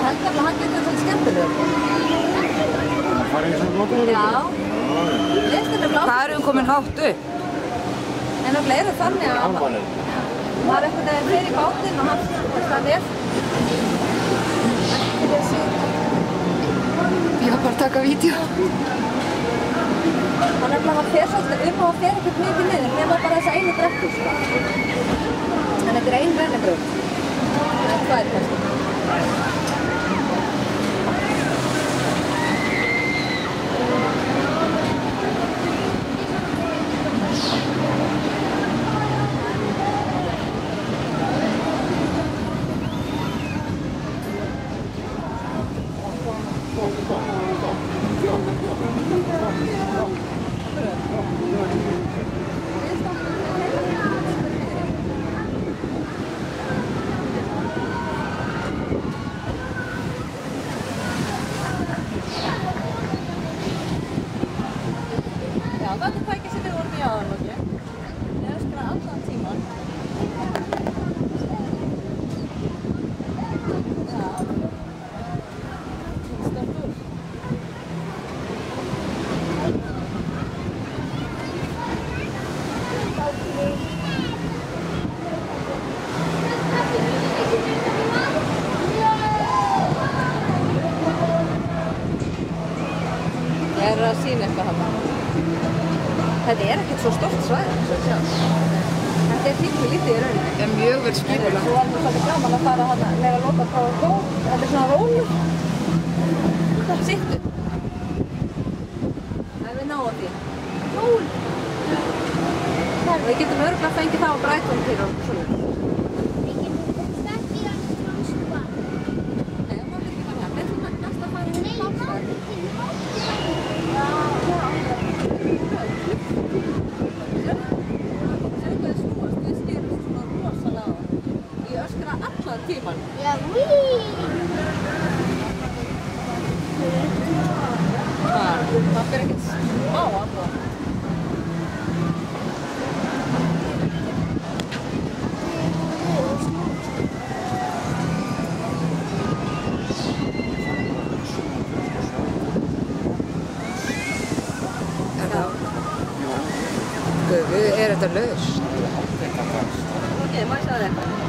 held að hann getur svolítið skemmtilegur. Það fara eins og notaður? Já. Hvað erum komin hátt upp? En það er þannig að Alvanir. maður einhvern veginn fyrir í bátinn og hann það er. Ég var bara að taka vídeo. Hann fer svolítið og hann fer ekkert mikið niður nema bara þessa einu brekku, sko. En þetta er ein rennibraut. Það er tvær kannski. Þetta er ekkert svo stórt svæði, svo að sjá. Þetta er hrygglega lítið í rauninni. Þetta er mjög vel skipulagt. Svo var þetta svolítið gaman að fara þarna með að loka frá gól. Þetta er svona rólur. Sittu. Ef við náum því. Ról. Við getum örugglega fengið það á Brighton til og svona. Við getum stætt í hann frá Spa. Nei, það var ekki bara það. Við ætlum næst að fara í Páskaður. Tíman. Já, Það fyrir ekkert smá annað. Er þetta laust? Ok, maður sagði eitthvað.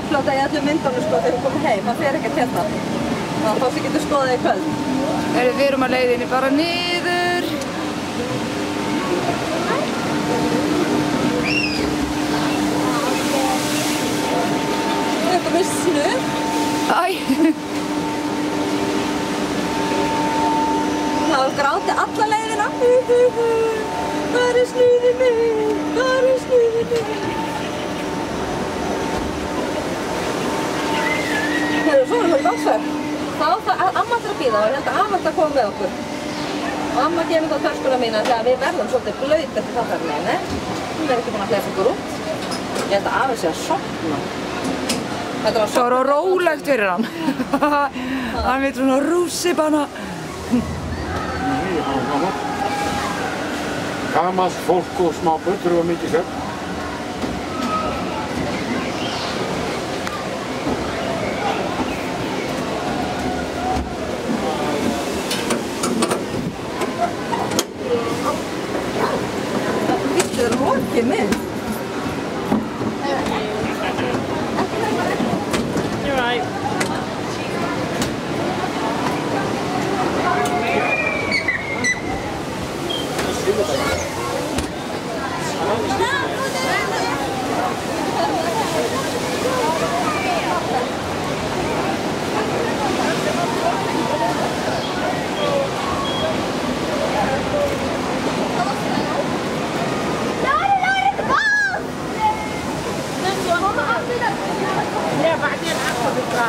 upplóta í öllum myndunum sko þegar við komum heim, það fer ekkert hérna. Þá sem getur skoðað í kvöld. Við erum að leiðinni bara niður. Þetta með snurr. Æ. Það var gráti alla leiðina. Það er snurrið mig, það er snurrið mig. Það er svona fyrir dagsverð. Þá það amma ætlar að bíða og ég held að amma ætlar að koma með okkur. Og amma gefur þá töskuna mína þegar við verðum svolítið blöyt eftir þáttarlegin. Hún er ekki búin að hleypa okkur út. Ég held að afi sé að sofna. Það var rólegt fyrir hann. Hann veit svona rússipanna. Gamalt fólk og smá börn þurfa mikið svefn. Þetta er lokið minn. You're right.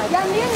Já, mér